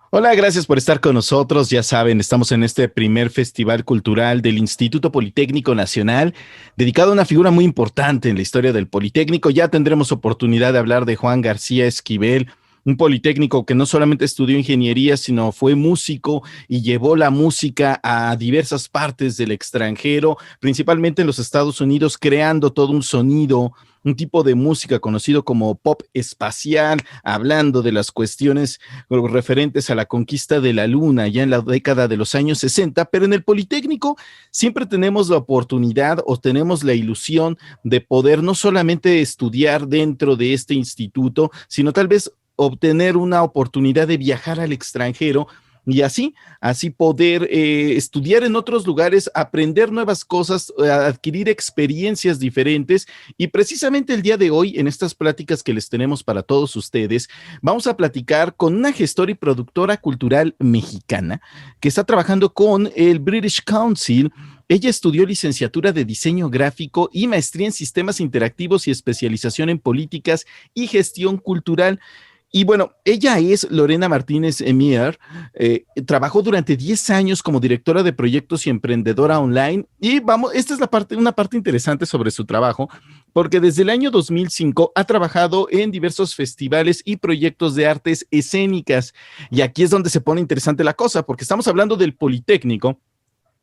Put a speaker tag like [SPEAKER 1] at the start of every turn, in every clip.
[SPEAKER 1] Hola, gracias por estar con nosotros. Ya saben, estamos en este primer festival cultural del Instituto Politécnico Nacional, dedicado a una figura muy importante en la historia del Politécnico. Ya tendremos oportunidad de hablar de Juan García Esquivel, un politécnico que no solamente estudió ingeniería, sino fue músico y llevó la música a diversas partes del extranjero, principalmente en los Estados Unidos, creando todo un sonido, un tipo de música conocido como pop espacial, hablando de las cuestiones referentes a la conquista de la Luna ya en la década de los años 60, pero en el Politécnico siempre tenemos la oportunidad o tenemos la ilusión de poder no solamente estudiar dentro de este instituto, sino tal vez obtener una oportunidad de viajar al extranjero y así poder estudiar en otros lugares, aprender nuevas cosas, adquirir experiencias diferentes. Y precisamente el día de hoy, en estas pláticas que les tenemos para todos ustedes, vamos a platicar con una gestora y productora cultural mexicana que está trabajando con el British Council. Ella estudió licenciatura de diseño gráfico y maestría en sistemas interactivos y especialización en políticas y gestión cultural. Y bueno, ella es Lorena Martínez Emier, trabajó durante 10 años como directora de proyectos y emprendedora online. Y vamos, esta es una parte interesante sobre su trabajo, porque desde el año 2005 ha trabajado en diversos festivales y proyectos de artes escénicas. Y aquí es donde se pone interesante la cosa, porque estamos hablando del Politécnico.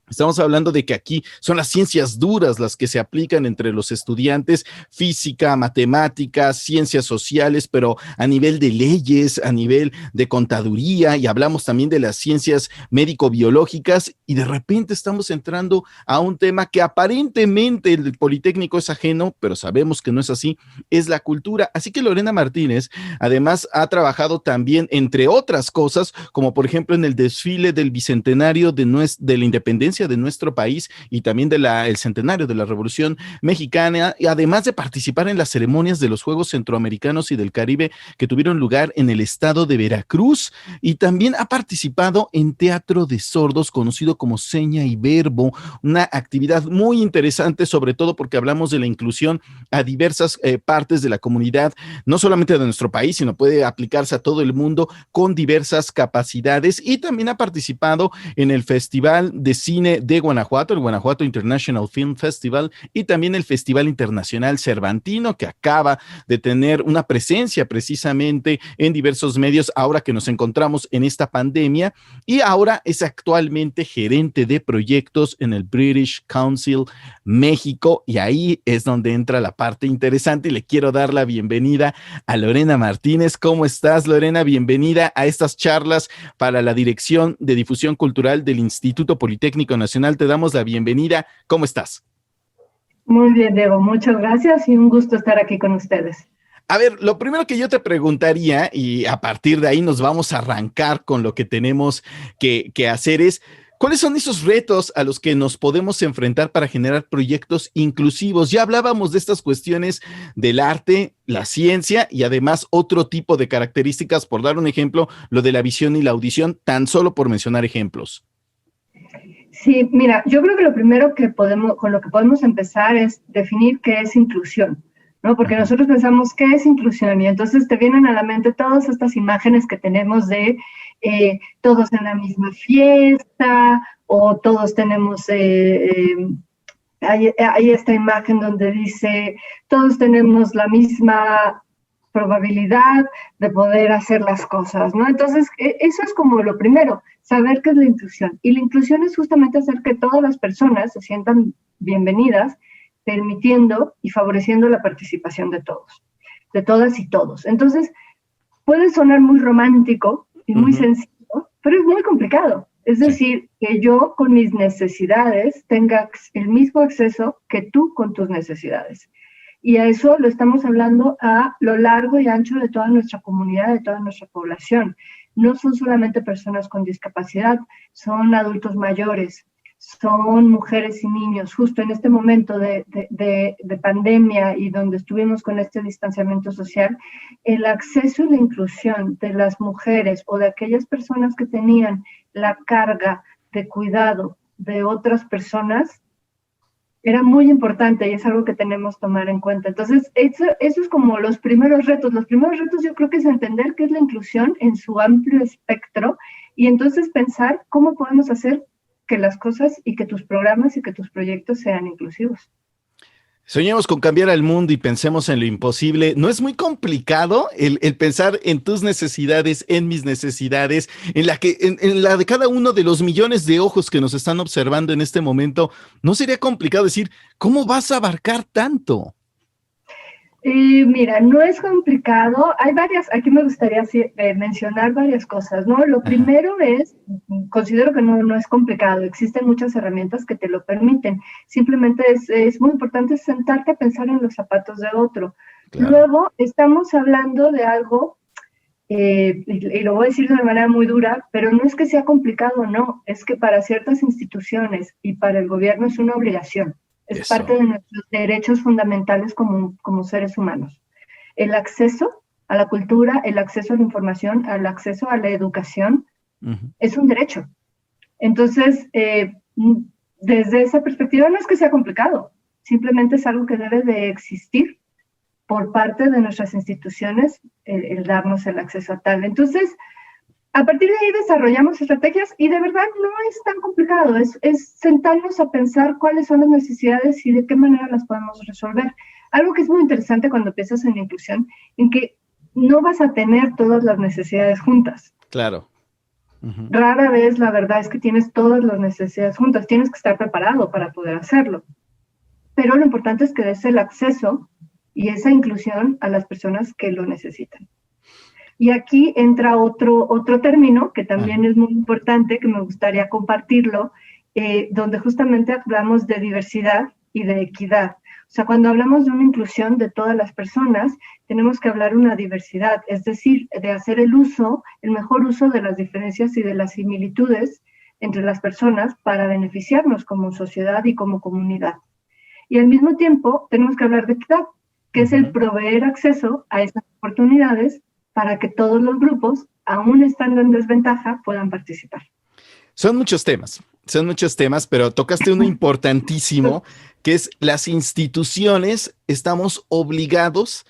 [SPEAKER 1] Estamos hablando de que aquí son las ciencias duras las que se aplican entre los estudiantes, física, matemáticas, ciencias sociales, pero a nivel de leyes, a nivel de contaduría, y hablamos también de las ciencias médico-biológicas, y de repente estamos entrando a un tema que aparentemente el Politécnico es ajeno, pero sabemos que no es así, es la cultura. Así que Lorena Martínez, además, ha trabajado también, entre otras cosas, como por ejemplo en el desfile del bicentenario de la independencia de nuestro país y también el centenario de la Revolución Mexicana, y además de participar en las ceremonias de los Juegos Centroamericanos y del Caribe que tuvieron lugar en el estado de Veracruz, y también ha participado en teatro de sordos conocido como Seña y Verbo, una actividad muy interesante, sobre todo porque hablamos de la inclusión a diversas partes de la comunidad, no solamente de nuestro país, sino puede aplicarse a todo el mundo con diversas capacidades. Y también ha participado en el Festival de Cine de Guanajuato, el Guanajuato International Film Festival, y también el Festival Internacional Cervantino, que acaba de tener una presencia precisamente en diversos medios ahora que nos encontramos en esta pandemia. Y ahora es actualmente gerente de proyectos en el British Council México, y ahí es donde entra la parte interesante, y le quiero dar la bienvenida a Lorena Martínez. ¿Cómo estás, Lorena? Bienvenida a estas charlas para la Dirección de Difusión Cultural del Instituto Politécnico Nacional. Te damos la bienvenida. ¿Cómo estás?
[SPEAKER 2] Muy bien, Diego, muchas gracias y un gusto estar aquí con ustedes.
[SPEAKER 1] A ver, lo primero que yo te preguntaría, y a partir de ahí nos vamos a arrancar con lo que tenemos que hacer, es, ¿cuáles son esos retos a los que nos podemos enfrentar para generar proyectos inclusivos? Ya hablábamos de estas cuestiones del arte, la ciencia y además otro tipo de características, por dar un ejemplo, lo de la visión y la audición, tan solo por mencionar ejemplos.
[SPEAKER 2] Sí, mira, yo creo que lo primero que podemos, con lo que podemos empezar es definir qué es inclusión, ¿no? Porque
[SPEAKER 1] Ujú.
[SPEAKER 2] nosotros pensamos qué es inclusión y entonces te vienen a la mente todas estas imágenes que tenemos de todos en la misma fiesta o todos tenemos hay esta imagen donde dice, todos tenemos la misma probabilidad de poder hacer las cosas, ¿no? Entonces, eso es como lo primero, saber qué es la inclusión. Y la inclusión es justamente hacer que todas las personas se sientan bienvenidas, permitiendo y favoreciendo la participación de todos, de todas y todos. Entonces, puede sonar muy romántico y muy
[SPEAKER 1] Ujú.
[SPEAKER 2] sencillo, pero es muy complicado. Es
[SPEAKER 1] Sí.
[SPEAKER 2] decir, que yo con mis necesidades tenga el mismo acceso que tú con tus necesidades. Y a eso lo estamos hablando a lo largo y ancho de toda nuestra comunidad, de toda nuestra población. No son solamente personas con discapacidad, son adultos mayores, son mujeres y niños. Justo en este momento de pandemia y donde estuvimos con este distanciamiento social, el acceso y la inclusión de las mujeres o de aquellas personas que tenían la carga de cuidado de otras personas Era muy importante y es algo que tenemos que tomar en cuenta. Entonces, eso es como los primeros retos. Los primeros retos yo creo que es entender qué es la inclusión en su amplio espectro y entonces pensar cómo podemos hacer que las cosas y que tus programas y que tus proyectos sean inclusivos.
[SPEAKER 1] Soñemos con cambiar al mundo y pensemos en lo imposible. ¿No es muy complicado el pensar en tus necesidades, en mis necesidades, en la de cada uno de los millones de ojos que nos están observando en este momento? ¿No sería complicado decir, cómo vas a abarcar tanto?
[SPEAKER 2] Mira, no es complicado. Hay aquí me gustaría mencionar varias cosas, ¿no? Lo
[SPEAKER 1] Ajá,
[SPEAKER 2] primero es, considero que no es complicado, existen muchas herramientas que te lo permiten. Simplemente es muy importante sentarte a pensar en los zapatos de otro.
[SPEAKER 1] claro.
[SPEAKER 2] Luego, estamos hablando de algo, y lo voy a decir de una manera muy dura, pero no es que sea complicado, no, es que para ciertas instituciones y para el gobierno es una obligación. Es parte
[SPEAKER 1] Eso.
[SPEAKER 2] de nuestros derechos fundamentales como seres humanos. El acceso a la cultura, el acceso a la información, el acceso a la educación,
[SPEAKER 1] Ujú.
[SPEAKER 2] es un derecho. Entonces, desde esa perspectiva no es que sea complicado, simplemente es algo que debe de existir por parte de nuestras instituciones, el darnos el acceso a tal. Entonces, a partir de ahí desarrollamos estrategias y de verdad no es tan complicado, es sentarnos a pensar cuáles son las necesidades y de qué manera las podemos resolver. Algo que es muy interesante cuando piensas en la inclusión, en que no vas a tener todas las necesidades juntas.
[SPEAKER 1] Claro. Ujú.
[SPEAKER 2] Rara vez la verdad es que tienes todas las necesidades juntas, tienes que estar preparado para poder hacerlo. Pero lo importante es que des el acceso y esa inclusión a las personas que lo necesitan. Y aquí entra otro término que
[SPEAKER 1] Ajá.
[SPEAKER 2] también es muy importante, que me gustaría compartirlo, donde justamente hablamos de diversidad y de equidad. O sea, cuando hablamos de una inclusión de todas las personas, tenemos que hablar de una diversidad, es decir, de hacer el mejor uso de las diferencias y de las similitudes entre las personas para beneficiarnos como sociedad y como comunidad. Y al mismo tiempo tenemos que hablar de equidad, que es el
[SPEAKER 1] Ujú.
[SPEAKER 2] proveer acceso a esas oportunidades para que todos los grupos, aún estando en desventaja, puedan participar.
[SPEAKER 1] Son muchos temas, pero tocaste uno importantísimo, que es las instituciones estamos obligados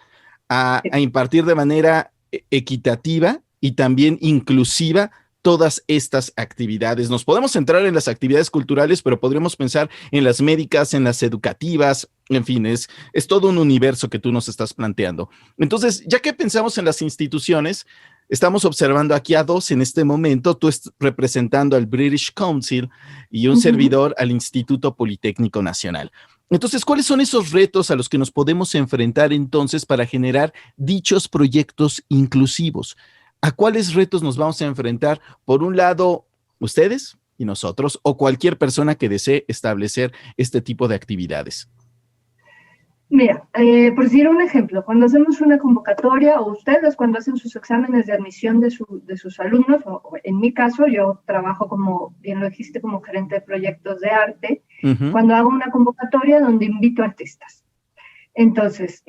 [SPEAKER 1] a impartir de manera equitativa y también inclusiva todas estas actividades. Nos podemos centrar en las actividades culturales, pero podríamos pensar en las médicas, en las educativas, en fin, es todo un universo que tú nos estás planteando. Entonces, ya que pensamos en las instituciones, estamos observando aquí a dos en este momento, tú representando al British Council y un servidor al Instituto Politécnico Nacional. Entonces, ¿cuáles son esos retos a los que nos podemos enfrentar entonces para generar dichos proyectos inclusivos? ¿A cuáles retos nos vamos a enfrentar? Por un lado, ustedes y nosotros, o cualquier persona que desee establecer este tipo de actividades.
[SPEAKER 2] Mira, por decir un ejemplo, cuando hacemos una convocatoria o ustedes cuando hacen sus exámenes de admisión de sus alumnos, o en mi caso yo trabajo como, bien lo dijiste, como gerente de proyectos de arte, cuando hago una convocatoria donde invito artistas. Entonces,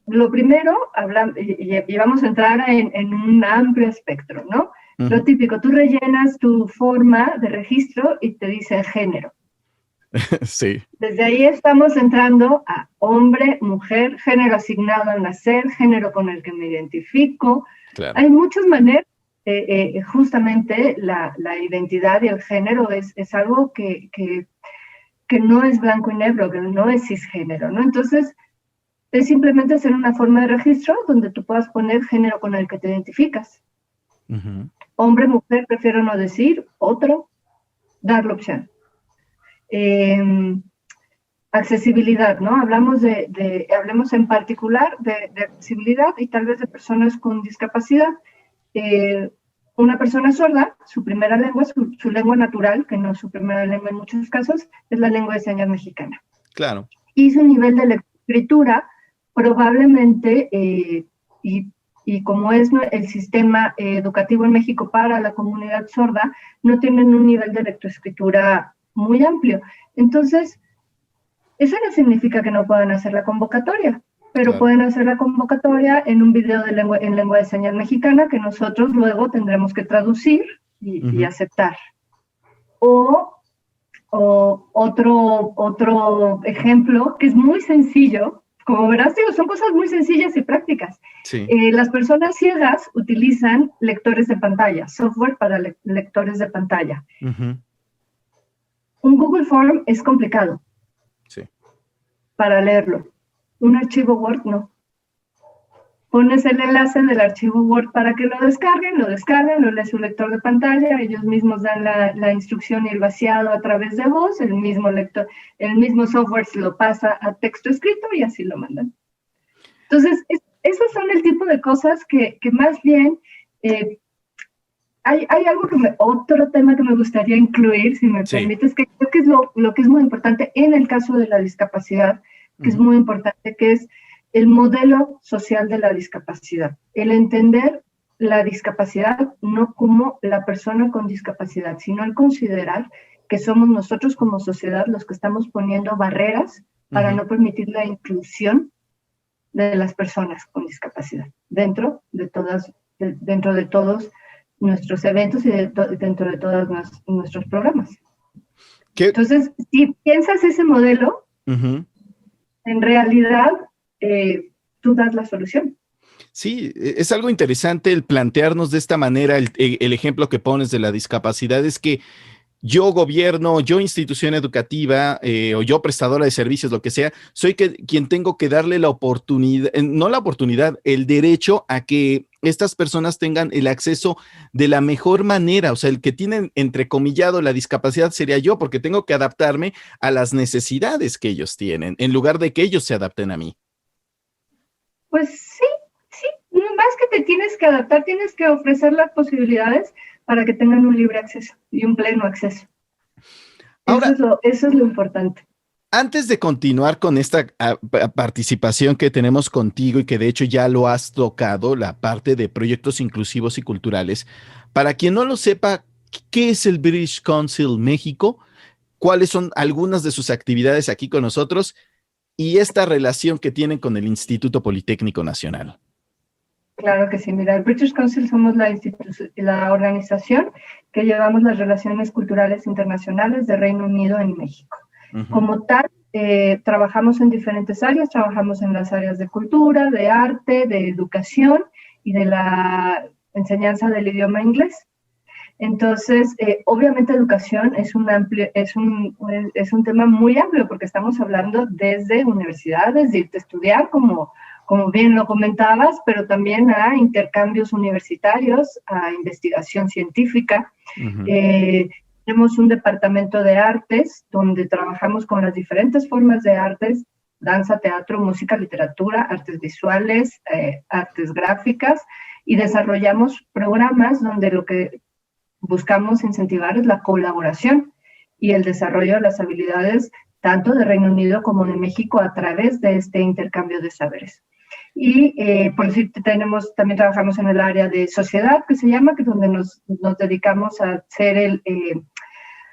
[SPEAKER 2] lo primero, y vamos a entrar en un amplio espectro, ¿no? Lo típico, tú rellenas tu forma de registro y te dice género.
[SPEAKER 1] Sí.
[SPEAKER 2] Desde ahí estamos entrando a hombre, mujer, género asignado al nacer, género con el que me identifico.
[SPEAKER 1] Claro.
[SPEAKER 2] Hay muchas maneras. Justamente la identidad y el género es algo que no es blanco y negro, que no es cisgénero, ¿no? Entonces, es simplemente hacer una forma de registro donde tú puedas poner género con el que te identificas. Hombre, mujer, prefiero no decir, otro, dar la opción. Accesibilidad, ¿no? Hablemos en particular de accesibilidad y tal vez de personas con discapacidad. Una persona sorda, su primera lengua, su lengua natural, que no es su primera lengua en muchos casos, es la lengua de señas mexicana.
[SPEAKER 1] Claro.
[SPEAKER 2] Y su nivel de escritura probablemente, y como es el sistema educativo en México para la comunidad sorda, no tienen un nivel de lectoescritura muy amplio. Entonces, eso no significa que no puedan hacer la convocatoria, pero
[SPEAKER 1] Claro.
[SPEAKER 2] pueden hacer la convocatoria en un video en lengua de señas mexicana que nosotros luego tendremos que traducir y aceptar. O O otro ejemplo que es muy sencillo, como verás, digo, son cosas muy sencillas y prácticas.
[SPEAKER 1] Sí.
[SPEAKER 2] Las personas ciegas utilizan lectores de pantalla, software para lectores de pantalla.
[SPEAKER 1] Uh-huh.
[SPEAKER 2] Un Google Form es complicado
[SPEAKER 1] Sí.
[SPEAKER 2] para leerlo. Un archivo Word no. Pones el enlace del archivo Word para que lo descarguen, lo lee su lector de pantalla, ellos mismos dan la instrucción y el vaciado a través de voz, el mismo software se lo pasa a texto escrito y así lo mandan. Entonces, esos son el tipo de cosas que más bien, hay otro tema que me gustaría incluir, si me permites, que creo que es lo que es muy importante en el caso de la discapacidad, que es muy importante, que es el modelo social de la discapacidad, el entender la discapacidad no como la persona con discapacidad, sino el considerar que somos nosotros como sociedad los que estamos poniendo barreras para no permitir la inclusión de las personas con discapacidad dentro de todos nuestros eventos y dentro de todos nuestros programas. Entonces, si piensas ese modelo, en realidad tú das la solución.
[SPEAKER 1] Sí, es algo interesante el plantearnos de esta manera. El ejemplo que pones de la discapacidad es que yo gobierno, yo institución educativa o yo prestadora de servicios, lo que sea, soy quien tengo que darle la oportunidad, no la oportunidad, el derecho a que estas personas tengan el acceso de la mejor manera. O sea, el que tiene entrecomillado la discapacidad sería yo, porque tengo que adaptarme a las necesidades que ellos tienen, en lugar de que ellos se adapten a mí. Pues
[SPEAKER 2] sí, más que te tienes que adaptar, tienes que ofrecer las posibilidades para que tengan un libre acceso y un pleno acceso. Ahora, eso es lo importante.
[SPEAKER 1] Antes de continuar con esta participación que tenemos contigo y que de hecho ya lo has tocado, la parte de proyectos inclusivos y culturales, para quien no lo sepa, ¿qué es el British Council México? ¿Cuáles son algunas de sus actividades aquí con nosotros? Y esta relación que tienen con el Instituto Politécnico Nacional.
[SPEAKER 2] Claro que sí, mira, el British Council somos la organización que llevamos las relaciones culturales internacionales de Reino Unido en México. Como tal, trabajamos en diferentes áreas, trabajamos en las áreas de cultura, de arte, de educación y de la enseñanza del idioma inglés. Entonces, obviamente educación es un tema muy amplio porque estamos hablando desde universidades, de irte a estudiar, como bien lo comentabas, pero también a intercambios universitarios, a investigación científica. Tenemos un departamento de artes donde trabajamos con las diferentes formas de artes, danza, teatro, música, literatura, artes visuales, artes gráficas, y desarrollamos programas donde lo que buscamos incentivar es la colaboración y el desarrollo de las habilidades tanto de Reino Unido como de México a través de este intercambio de saberes. Y por decirte, también trabajamos en el área de sociedad, que se llama, que es donde nos dedicamos a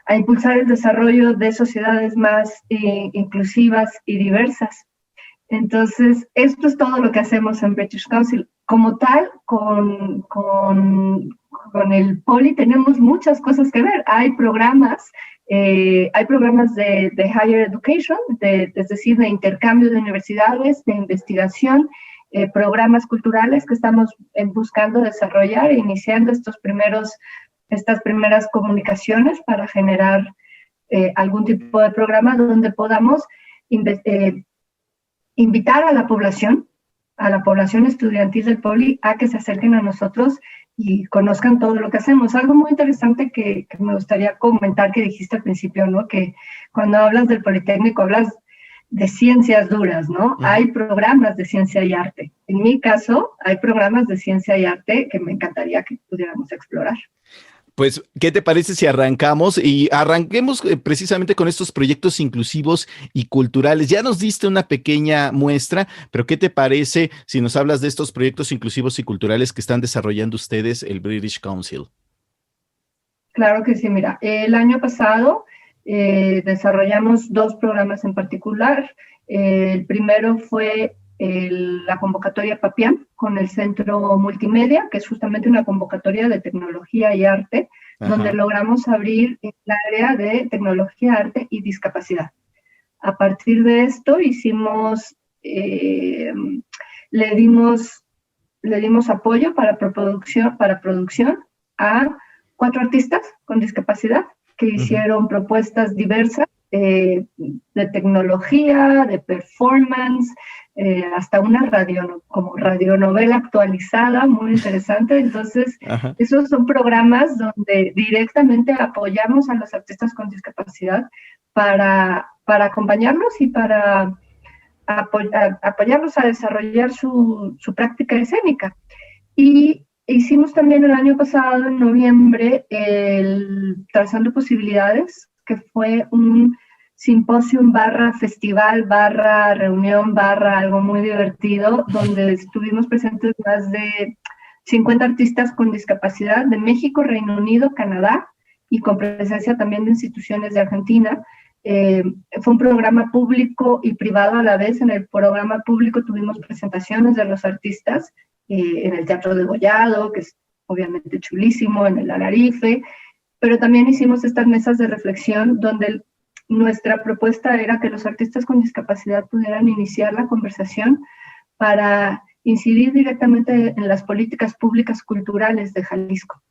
[SPEAKER 2] a impulsar el desarrollo de sociedades más inclusivas y diversas. Entonces, esto es todo lo que hacemos en British Council. Como tal, con el Poli tenemos muchas cosas que ver. Hay programas de higher education, es decir, de intercambio de universidades, de investigación, programas culturales que estamos buscando desarrollar e iniciando estas primeras comunicaciones para generar algún tipo de programa donde podamos invitar a la población estudiantil del Poli a que se acerquen a nosotros y conozcan todo lo que hacemos. Algo muy interesante que me gustaría comentar que dijiste al principio, ¿no? Que cuando hablas del Politécnico hablas de ciencias duras, ¿no? Hay programas de ciencia y arte. En mi caso, hay programas de ciencia y arte que me encantaría que pudiéramos explorar.
[SPEAKER 1] Pues, ¿qué te parece si arrancamos? Y arranquemos precisamente con estos proyectos inclusivos y culturales. Ya nos diste una pequeña muestra, pero ¿qué te parece si nos hablas de estos proyectos inclusivos y culturales que están desarrollando ustedes, el British Council?
[SPEAKER 2] Claro que sí, mira, el año pasado desarrollamos 2 programas en particular. El primero fue la convocatoria PAPIAN con el Centro Multimedia, que es justamente una convocatoria de tecnología y arte donde
[SPEAKER 1] Ajá.
[SPEAKER 2] logramos abrir el área de tecnología, arte y discapacidad. A partir de esto hicimos, le dimos apoyo para producción a 4 artistas con discapacidad que hicieron propuestas diversas de tecnología, de performance, hasta una como radionovela actualizada, muy interesante. Entonces,
[SPEAKER 1] Ajá.
[SPEAKER 2] esos son programas donde directamente apoyamos a los artistas con discapacidad para acompañarlos y para apoyarlos a desarrollar su práctica escénica. Y hicimos también el año pasado, en noviembre, el Trazando Posibilidades, que fue un simposium barra festival, barra reunión, barra algo muy divertido, donde estuvimos presentes más de 50 artistas con discapacidad de México, Reino Unido, Canadá, y con presencia también de instituciones de Argentina. Fue un programa público y privado a la vez. En el programa público tuvimos presentaciones de los artistas en el Teatro de Degollado, que es obviamente chulísimo, en el Alarife, pero también hicimos estas mesas de reflexión donde nuestra propuesta era que los artistas con discapacidad pudieran iniciar la conversación para incidir directamente en las políticas públicas culturales de Jalisco,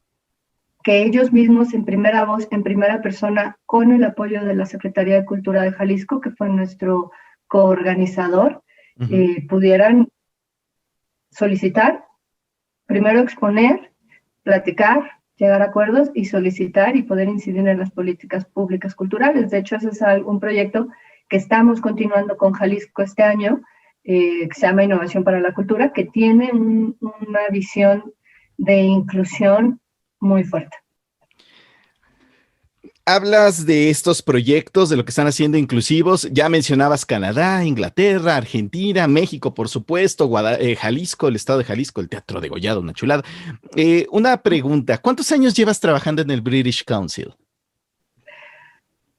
[SPEAKER 2] que ellos mismos en primera voz, en primera persona, con el apoyo de la Secretaría de Cultura de Jalisco, que fue nuestro coorganizador, pudieran solicitar, primero exponer, platicar, llegar a acuerdos y solicitar y poder incidir en las políticas públicas culturales. De hecho, ese es un proyecto que estamos continuando con Jalisco este año, que se llama Innovación para la Cultura, que tiene una visión de inclusión muy fuerte.
[SPEAKER 1] Hablas de estos proyectos, de lo que están haciendo inclusivos. Ya mencionabas Canadá, Inglaterra, Argentina, México, por supuesto, Jalisco, el estado de Jalisco, el Teatro de Degollado, una chulada. Una pregunta, ¿cuántos años llevas trabajando en el British Council?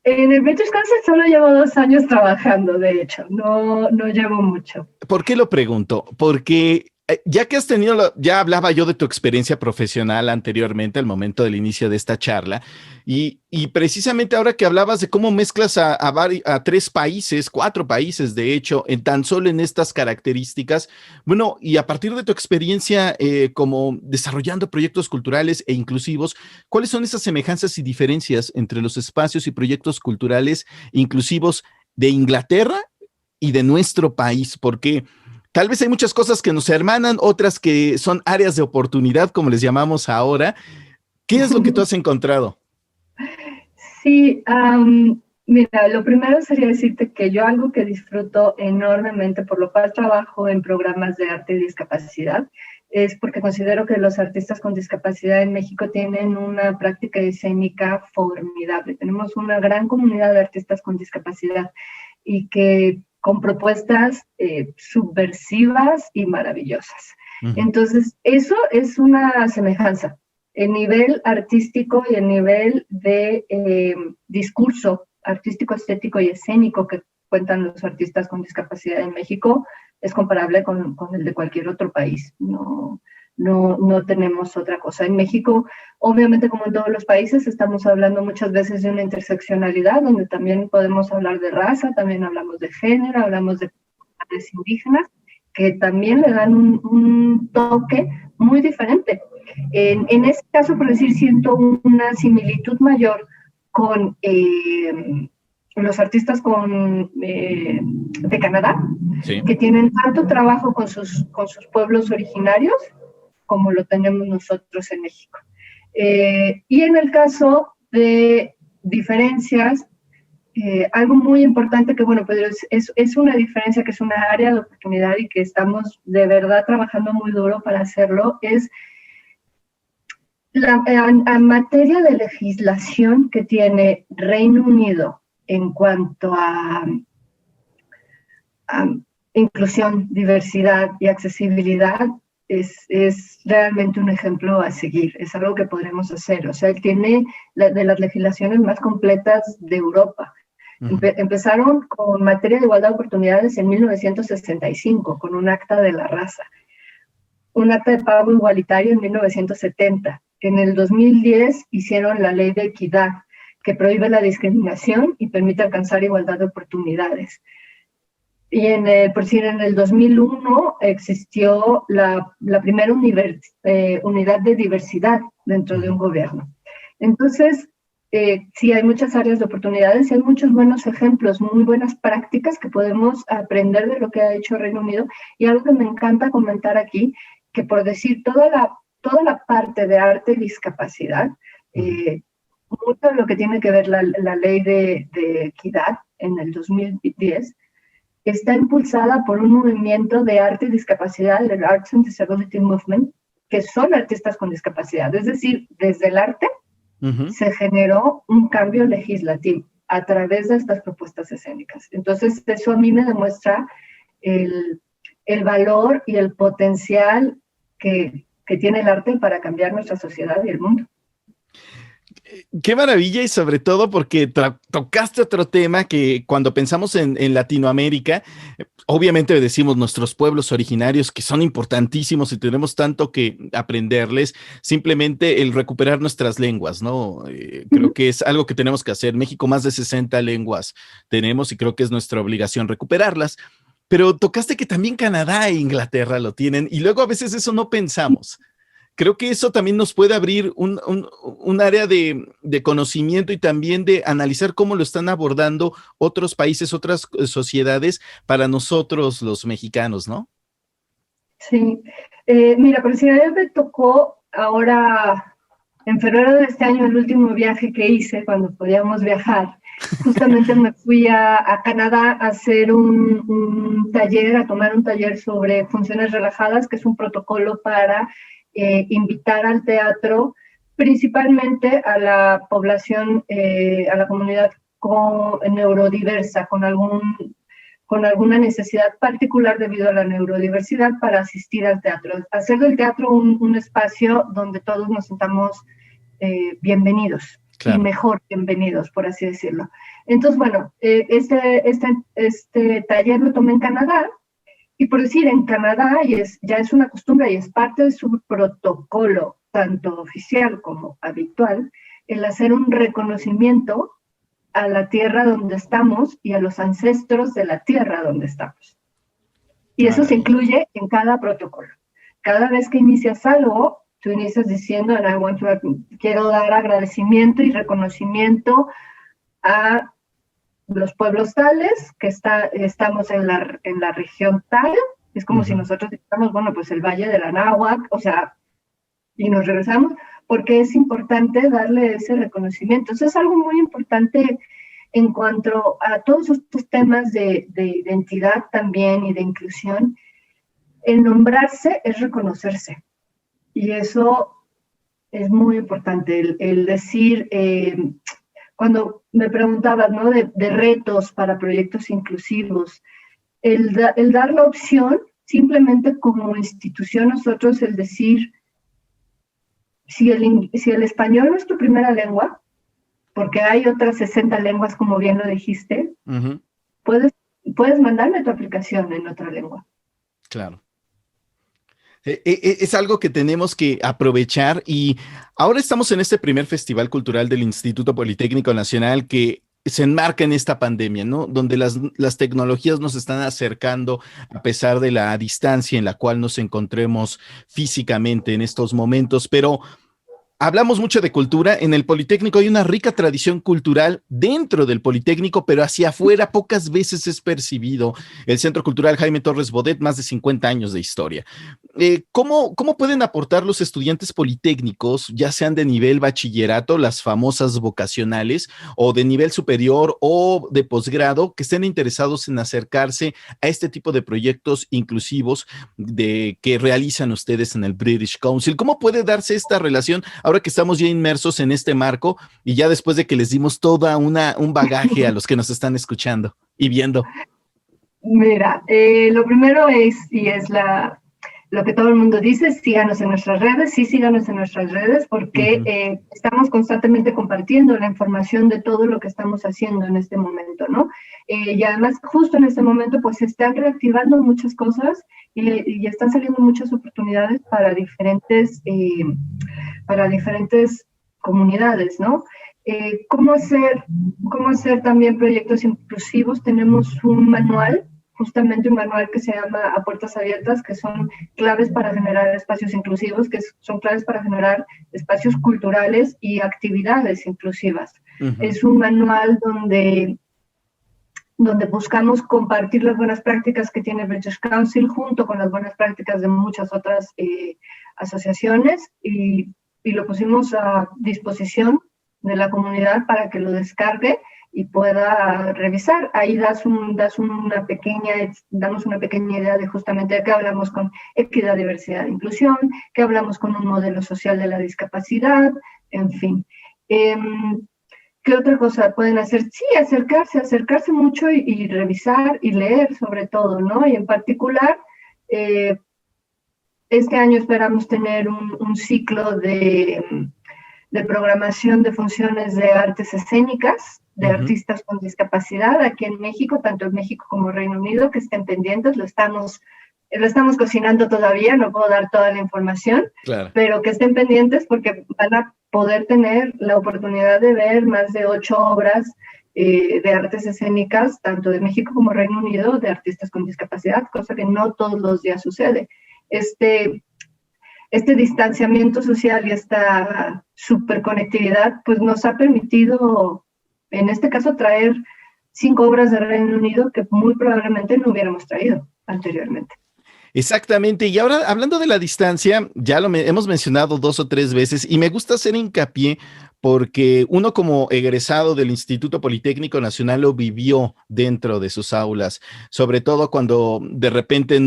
[SPEAKER 2] En el British Council solo llevo 2 años trabajando, de hecho, no llevo mucho.
[SPEAKER 1] ¿Por qué lo pregunto? Porque ya que has tenido, ya hablaba yo de tu experiencia profesional anteriormente, al momento del inicio de esta charla, y precisamente ahora que hablabas de cómo mezclas a 3 países, 4 países, de hecho, en tan solo en estas características, bueno, y a partir de tu experiencia como desarrollando proyectos culturales e inclusivos, ¿cuáles son esas semejanzas y diferencias entre los espacios y proyectos culturales inclusivos de Inglaterra y de nuestro país? Porque tal vez hay muchas cosas que nos hermanan, otras que son áreas de oportunidad, como les llamamos ahora. ¿Qué es lo que tú has encontrado?
[SPEAKER 2] Sí, mira, lo primero sería decirte que yo algo que disfruto enormemente, por lo cual trabajo en programas de arte y discapacidad, es porque considero que los artistas con discapacidad en México tienen una práctica escénica formidable. Tenemos una gran comunidad de artistas con discapacidad y que con propuestas subversivas y maravillosas. Entonces, eso es una semejanza. El nivel artístico y el nivel de discurso artístico, estético y escénico que cuentan los artistas con discapacidad en México es comparable con el de cualquier otro país. No tenemos otra cosa. En México, obviamente, como en todos los países, estamos hablando muchas veces de una interseccionalidad, donde también podemos hablar de raza, también hablamos de género, hablamos de comunidades indígenas, que también le dan un toque muy diferente. En este caso, por decir, siento una similitud mayor con los artistas de Canadá, sí, que tienen tanto trabajo con sus pueblos originarios como lo tenemos nosotros en México. Y en el caso de diferencias, algo muy importante que, bueno, pues es una diferencia que es una área de oportunidad y que estamos de verdad trabajando muy duro para hacerlo, es en materia de legislación que tiene Reino Unido en cuanto a inclusión, diversidad y accesibilidad, es realmente un ejemplo a seguir, es algo que podremos hacer. O sea, él tiene de las legislaciones más completas de Europa. Empezaron con materia de igualdad de oportunidades en 1965, con un acta de la raza, un acta de pago igualitario en 1970, en el 2010 hicieron la ley de equidad, que prohíbe la discriminación y permite alcanzar igualdad de oportunidades. Y en el 2001 existió la primera unidad de diversidad dentro de un gobierno. Entonces, sí hay muchas áreas de oportunidades y hay muchos buenos ejemplos, muy buenas prácticas que podemos aprender de lo que ha hecho Reino Unido. Y algo que me encanta comentar aquí, que por decir toda la parte de arte y discapacidad, mucho de lo que tiene que ver la ley de equidad en el 2010, está impulsada por un movimiento de arte y discapacidad, el Arts and Disability Movement, que son artistas con discapacidad. Es decir, desde el arte se generó un cambio legislativo a través de estas propuestas escénicas. Entonces, eso a mí me demuestra el valor y el potencial que tiene el arte para cambiar nuestra sociedad y el mundo.
[SPEAKER 1] Qué maravilla, y sobre todo porque tocaste otro tema que cuando pensamos en Latinoamérica, obviamente decimos nuestros pueblos originarios que son importantísimos y tenemos tanto que aprenderles, simplemente el recuperar nuestras lenguas, ¿no? Creo que es algo que tenemos que hacer. México más de 60 lenguas tenemos y creo que es nuestra obligación recuperarlas. Pero tocaste que también Canadá e Inglaterra lo tienen y luego a veces eso no pensamos. Creo que eso también nos puede abrir un área de conocimiento y también de analizar cómo lo están abordando otros países, otras sociedades para nosotros los mexicanos, ¿no?
[SPEAKER 2] Sí. Mira, pero si a mí me tocó ahora, en febrero de este año, el último viaje que hice, cuando podíamos viajar, justamente me fui a Canadá a hacer un taller, a tomar un taller sobre funciones relajadas, que es un protocolo para invitar al teatro, principalmente a la población, a la comunidad neurodiversa, con alguna necesidad particular debido a la neurodiversidad para asistir al teatro. Hacer del teatro un espacio donde todos nos sintamos bienvenidos. Claro. Y mejor bienvenidos, por así decirlo. Entonces, bueno, este taller lo tomé en Canadá. Y por decir, en Canadá ya es una costumbre y es parte de su protocolo, tanto oficial como habitual, el hacer un reconocimiento a la tierra donde estamos y a los ancestros de la tierra donde estamos. Y eso se incluye en cada protocolo. Cada vez que inicias algo, tú inicias diciendo, quiero dar agradecimiento y reconocimiento a los pueblos tales, que estamos en la región tal, es como si nosotros dijéramos, bueno, pues el Valle de la Anáhuac, o sea, y nos regresamos, porque es importante darle ese reconocimiento. Eso es algo muy importante en cuanto a todos estos temas de identidad también y de inclusión. El nombrarse es reconocerse, y eso es muy importante, el decir... Cuando me preguntabas, ¿no?, de retos para proyectos inclusivos, el dar la opción, simplemente como institución nosotros, el decir, si el español no es tu primera lengua, porque hay otras 60 lenguas, como bien lo dijiste, puedes mandarme tu aplicación en otra lengua.
[SPEAKER 1] Claro. Es algo que tenemos que aprovechar y ahora estamos en este primer Festival Cultural del Instituto Politécnico Nacional que se enmarca en esta pandemia, ¿no? Donde las tecnologías nos están acercando a pesar de la distancia en la cual nos encontremos físicamente en estos momentos, pero hablamos mucho de cultura. En el Politécnico hay una rica tradición cultural dentro del Politécnico, pero hacia afuera pocas veces es percibido. El Centro Cultural Jaime Torres Bodet, más de 50 años de historia. ¿Cómo pueden aportar los estudiantes politécnicos, ya sean de nivel bachillerato, las famosas vocacionales, o de nivel superior o de posgrado, que estén interesados en acercarse a este tipo de proyectos inclusivos que realizan ustedes en el British Council? ¿Cómo puede darse esta relación ahora que estamos ya inmersos en este marco y ya después de que les dimos toda un bagaje a los que nos están escuchando y viendo?
[SPEAKER 2] Mira, lo primero es lo que todo el mundo dice, síganos en nuestras redes, sí, síganos en nuestras redes, porque estamos constantemente compartiendo la información de todo lo que estamos haciendo en este momento, ¿no? Y además, justo en este momento, pues se están reactivando muchas cosas y están saliendo muchas oportunidades para diferentes comunidades, ¿no? ¿Cómo hacer también proyectos inclusivos? Tenemos un manual, justamente un manual que se llama A Puertas Abiertas, que son claves para generar espacios inclusivos, son claves para generar espacios culturales y actividades inclusivas. Es un manual donde buscamos compartir las buenas prácticas que tiene British Council junto con las buenas prácticas de muchas otras asociaciones y lo pusimos a disposición de la comunidad para que lo descargue y pueda revisar. Ahí damos una pequeña idea de justamente de qué hablamos con equidad, diversidad e inclusión, qué hablamos con un modelo social de la discapacidad, en fin. ¿Qué otra cosa pueden hacer? Sí, acercarse mucho y revisar y leer sobre todo, ¿no? Y en particular, este año esperamos tener un ciclo de programación de funciones de artes escénicas, de artistas con discapacidad aquí en México, tanto en México como Reino Unido, que estén pendientes. Lo estamos cocinando todavía, no puedo dar toda la información, claro, pero que estén pendientes porque van a poder tener la oportunidad de ver más de 8 obras de artes escénicas, tanto de México como Reino Unido, de artistas con discapacidad, cosa que no todos los días sucede. Este distanciamiento social y esta superconectividad, pues nos ha permitido, en este caso, traer 5 obras de Reino Unido que muy probablemente no hubiéramos traído anteriormente.
[SPEAKER 1] Exactamente, y ahora hablando de la distancia, ya hemos mencionado 2 o 3 veces y me gusta hacer hincapié porque uno como egresado del Instituto Politécnico Nacional lo vivió dentro de sus aulas, sobre todo cuando de repente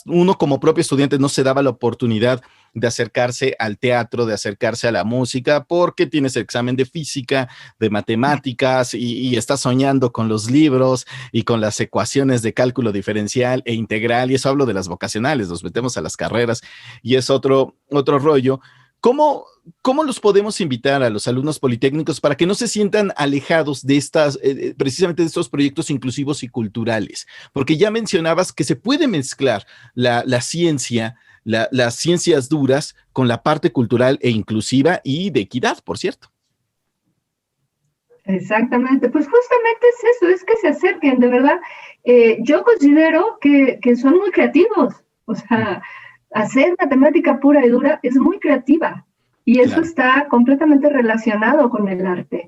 [SPEAKER 1] uno como propio estudiante no se daba la oportunidad de acercarse al teatro, de acercarse a la música, porque tienes el examen de física, de matemáticas y estás soñando con los libros y con las ecuaciones de cálculo diferencial e integral, y eso hablo de las vocacionales, nos metemos a las carreras y es otro rollo. ¿Cómo los podemos invitar a los alumnos politécnicos para que no se sientan alejados de precisamente de estos proyectos inclusivos y culturales? Porque ya mencionabas que se puede mezclar la ciencia, las ciencias duras con la parte cultural e inclusiva y de equidad, por cierto.
[SPEAKER 2] Exactamente, pues justamente es eso, es que se acerquen, de verdad. Yo considero que son muy creativos, o sea, hacer matemática pura y dura es muy creativa y eso está completamente relacionado con el arte.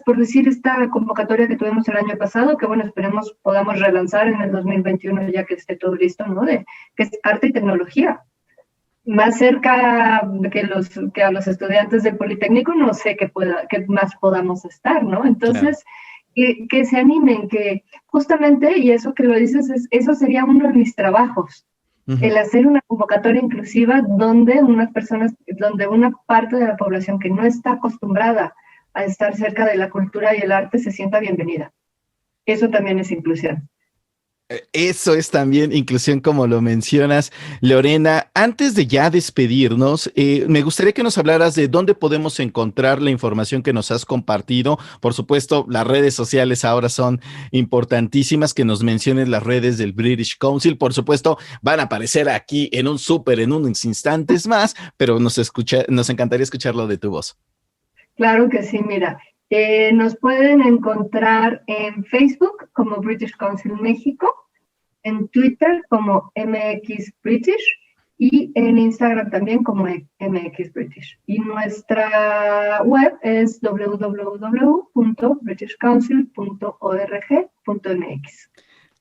[SPEAKER 2] Por decir, esta convocatoria que tuvimos el año pasado, que bueno, esperemos podamos relanzar en el 2021 ya que esté todo listo, ¿no? Que es arte y tecnología. Más cerca que a los estudiantes del Politécnico, no sé qué más podamos estar, ¿no? Entonces, que se animen, que justamente, y eso que lo dices, eso sería uno de mis trabajos, el hacer una convocatoria inclusiva donde una parte de la población que no está acostumbrada a estar cerca de la cultura y el arte se sienta bienvenida. Eso también es inclusión.
[SPEAKER 1] Eso es también inclusión, como lo mencionas, Lorena. Antes de ya despedirnos, me gustaría que nos hablaras de dónde podemos encontrar la información que nos has compartido. Por supuesto, las redes sociales ahora son importantísimas, que nos menciones las redes del British Council. Por supuesto, van a aparecer aquí en unos instantes más, pero nos encantaría escucharlo de tu voz.
[SPEAKER 2] Claro que sí, mira. Nos pueden encontrar en Facebook como British Council México, en Twitter como MX British y en Instagram también como MX British. Y nuestra web es www.britishcouncil.org.mx.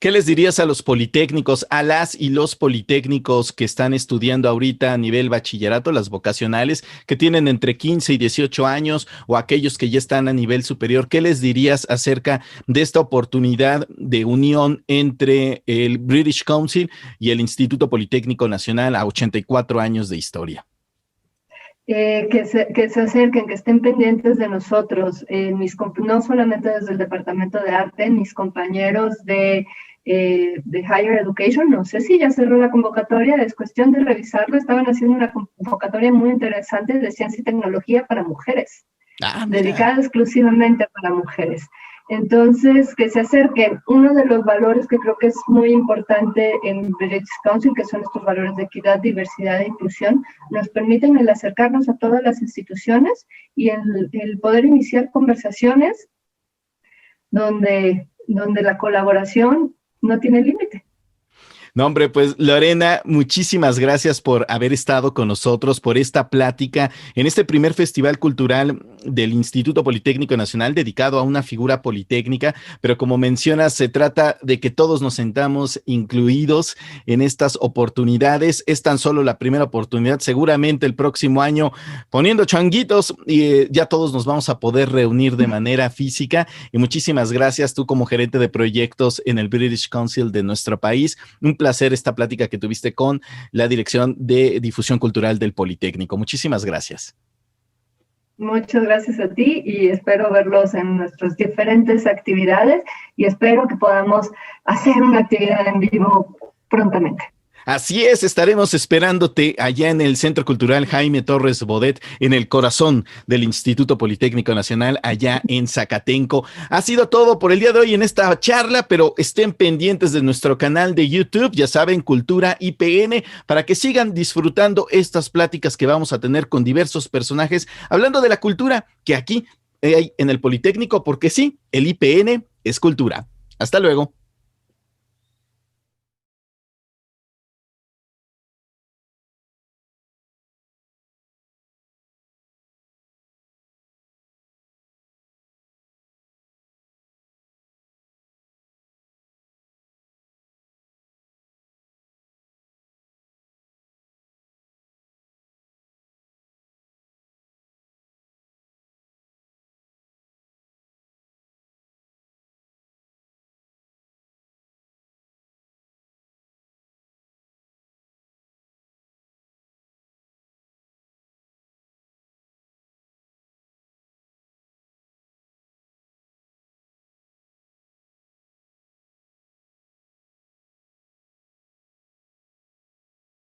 [SPEAKER 1] ¿Qué les dirías a los politécnicos, a las y los politécnicos que están estudiando ahorita a nivel bachillerato, las vocacionales, que tienen entre 15 y 18 años, o aquellos que ya están a nivel superior? ¿Qué les dirías acerca de esta oportunidad de unión entre el British Council y el Instituto Politécnico Nacional a 84 años de historia?
[SPEAKER 2] que se acerquen, que estén pendientes de nosotros, no solamente desde el Departamento de Arte, mis compañeros de Higher Education, no sé si ya cerró la convocatoria, es cuestión de revisarlo, estaban haciendo una convocatoria muy interesante de ciencia y tecnología para mujeres, dedicada exclusivamente para mujeres. Entonces, que se acerquen. Uno de los valores que creo que es muy importante en British Council, que son estos valores de equidad, diversidad e inclusión, nos permiten el acercarnos a todas las instituciones y el poder iniciar conversaciones donde la colaboración no tiene límite.
[SPEAKER 1] No, hombre, pues Lorena, muchísimas gracias por haber estado con nosotros, por esta plática en este primer Festival Cultural del Instituto Politécnico Nacional dedicado a una figura politécnica, pero como mencionas, se trata de que todos nos sentamos incluidos en estas oportunidades. Es tan solo la primera oportunidad, seguramente el próximo año poniendo changuitos y ya todos nos vamos a poder reunir de manera física. Y muchísimas gracias tú como gerente de proyectos en el British Council de nuestro país. Un placer esta plática que tuviste con la Dirección de Difusión Cultural del Politécnico. Muchísimas gracias.
[SPEAKER 2] Muchas gracias a ti y espero verlos en nuestras diferentes actividades y espero que podamos hacer una actividad en vivo prontamente.
[SPEAKER 1] Así es, estaremos esperándote allá en el Centro Cultural Jaime Torres Bodet, en el corazón del Instituto Politécnico Nacional, allá en Zacatenco. Ha sido todo por el día de hoy en esta charla, pero estén pendientes de nuestro canal de YouTube, ya saben, Cultura IPN, para que sigan disfrutando estas pláticas que vamos a tener con diversos personajes, hablando de la cultura que aquí hay en el Politécnico, porque sí, el IPN es cultura. Hasta luego.